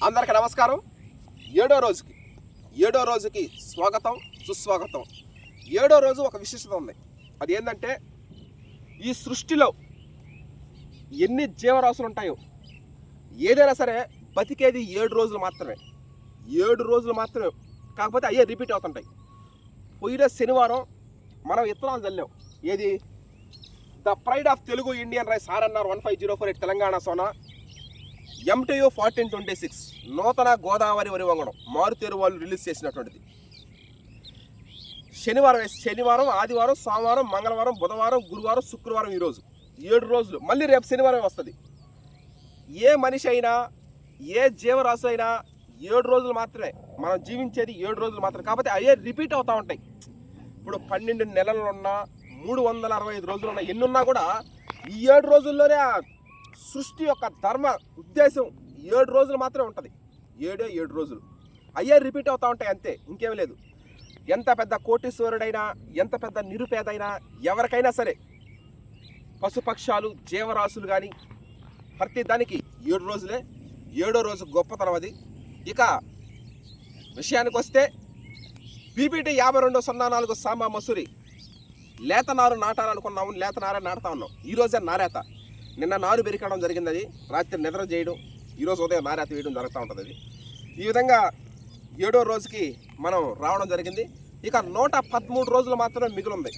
అందరికీ నమస్కారం. ఏడో రోజుకి స్వాగతం సుస్వాగతం. ఏడో రోజు ఒక విశిష్టత ఉంది. అది ఏంటంటే ఈ సృష్టిలో ఎన్ని జీవరాశులు ఉంటాయో ఏదైనా సరే బతికేది 7 రోజులు మాత్రమే. 7 రోజులు మాత్రమే, కాకపోతే అయ్యే రిపీట్ అవుతుంటాయి. పోయిన శనివారం మనం విత్తనాలు చల్లాం. ఏది the pride of Telugu Indian rice RNR 15048 Telangana Sona MTU 1426 నూతన గోదావరి వరి వంగడం మారుతేరు వాళ్ళు రిలీజ్ చేసినటువంటిది. శనివారం ఆదివారం సోమవారం మంగళవారం బుధవారం గురువారం శుక్రవారం ఈరోజు 7 రోజులు. మళ్ళీ రేపు శనివారం వస్తుంది. ఏ మనిషి అయినా ఏ జీవరాశి అయినా 7 రోజులు మాత్రమే. మనం జీవించేది 7 రోజులు మాత్రమే, కాకపోతే అయ్యే రిపీట్ అవుతూ ఉంటాయి. ఇప్పుడు 12 నెలలు ఉన్నా 365 రోజులు ఉన్నా ఎన్నున్నా కూడా ఈ 7 రోజుల్లోనే సృష్టి యొక్క ధర్మ ఉద్దేశం 7 రోజులు మాత్రమే ఉంటుంది. 7 రోజులు అయ్యే రిపీట్ అవుతూ ఉంటాయి, అంతే, ఇంకేం లేదు. ఎంత పెద్ద కోటీశ్వరుడైనా ఎంత పెద్ద నిరుపేదైనా ఎవరికైనా సరే పశుపక్షాలు జీవరాశులు కానీ ప్రతి దానికి 7 రోజులే. 7వ రోజు గొప్పతనం అది. ఇక విషయానికి వస్తే BPT 5204 సాంబా మసూరి లేత నారు నాటాలనుకున్నాము. లేత నారే నాటుతా ఉన్నాం. ఈరోజే నారేత. నిన్న నారు బెరికడం జరిగింది. అది రాత్రి నిద్ర చేయడం, ఈరోజు ఉదయం నారేత వేయడం జరుగుతూ ఉంటుంది. అది ఈ విధంగా 7వ రోజుకి మనం రావడం జరిగింది. ఇక 113 రోజులు మాత్రమే మిగిలింది.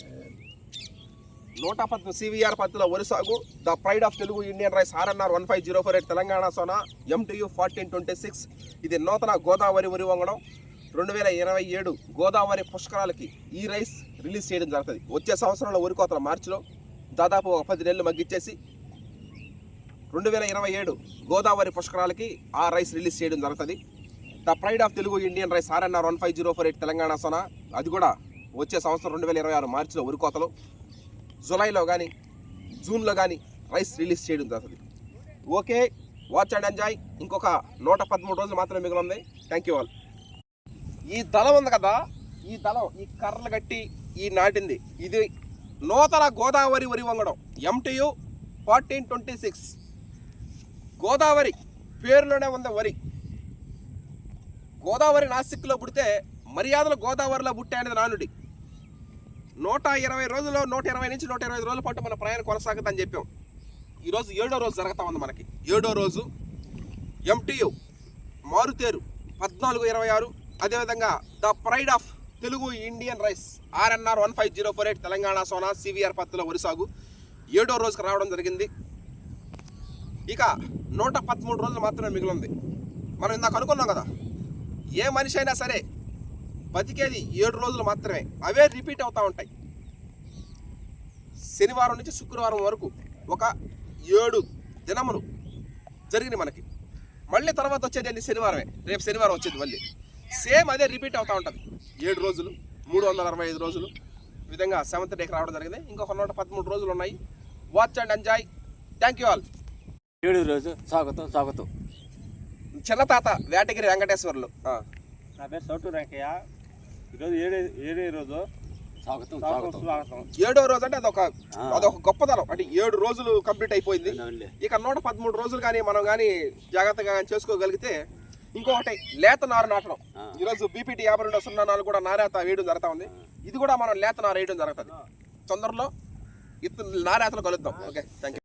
113 CVR పద్ధతిలో వరి సాగు the pride of Telugu Indian rice RNR 15048 Telangana Sona MTU 1426. ఇది నూతన గోదావరి వరి వంగడం 2027 గోదావరి పుష్కరాలకి ఈ రైస్ రిలీజ్ చేయడం జరుగుతుంది. వచ్చే సంవత్సరంలో వరి కోతల మార్చిలో దాదాపు 10 నెలలు మగ్గిచ్చేసి 2027 గోదావరి పుష్కరాలకి ఆ రైస్ రిలీజ్ చేయడం జరుగుతుంది. The pride of Telugu Indian rice RNR 15048 Telangana Sona అది కూడా వచ్చే సంవత్సరం 2026 మార్చిలో వరి కోతలు, జూలైలో కానీ జూన్లో కానీ రైస్ రిలీజ్ చేయడం జరుగుతుంది. Okay, watch and enjoy. ఇంకొక 113 రోజులు మాత్రమే మిగిలింది. Thank you all. ఈ దళం ఉంది కదా, ఈ దళం ఈ కర్రలు కట్టి ఈ నాటింది ఇది నూతన గోదావరి వరి వంగడం MTU 1426. గోదావరి పేరులోనే ఉంది వరి. గోదావరి నాసిక్లో పుడితే మర్యాదలు గోదావరిలో పుట్టే అనేది నానుడి. 120 రోజుల్లో 120 నుంచి 125 రోజుల పాటు మన ప్రయాణం కొనసాగుతుందని చెప్పాం. ఈరోజు 7వ రోజు జరుగుతూ ఉంది మనకి. 7వ రోజు MTU మారుతేరు 1426. అదేవిధంగా the pride of Telugu Indian rice RNR 15048 Telangana Sona CVR పద్ధతిలో వరి సాగు 7వ రోజుకి రావడం జరిగింది. ఇక 113 రోజులు మాత్రమే మిగిలింది. మనం ఇందాక అనుకున్నాం కదా, ఏ మనిషి అయినా సరే బతికేది 7 రోజులు మాత్రమే. అవే రిపీట్ అవుతూ ఉంటాయి. శనివారం నుంచి శుక్రవారం వరకు ఒక 7 దినములు జరిగినాయి మనకి. మళ్ళీ తర్వాత వచ్చేది శనివారమే. రేపు శనివారం వచ్చేది మళ్ళీ సేమ్ అదే రిపీట్ అవుతూ ఉంటుంది. 7 రోజులు 365 రోజులు ఈ విధంగా 7th డేకి రావడం జరిగింది. ఇంకొక 113 రోజులు ఉన్నాయి. Watch and enjoy. Thank you all. 7వ రోజు స్వాగతం. చిన్న తాత వేటగిరి వెంకటేశ్వర్లు. నా పేరు సౌటు వెంకయ్య. ఈరోజు 7వ రోజు స్వాగతం. 7వ రోజు అంటే అదొక గొప్పతనం. అంటే 7 రోజులు కంప్లీట్ అయిపోయింది. ఇక 113 రోజులు కానీ మనం కానీ జాగ్రత్తగా చేసుకోగలిగితే ఇంకొకటి లేత నారు నాటడం. ఈరోజు BPT 5204 కూడా నారేత వేయడం జరుగుతూ ఉంది. ఇది కూడా మనం లేత నారు వేయడం జరుగుతుంది. తొందరలో నారేతలు కలుద్దాం. Okay, thank you.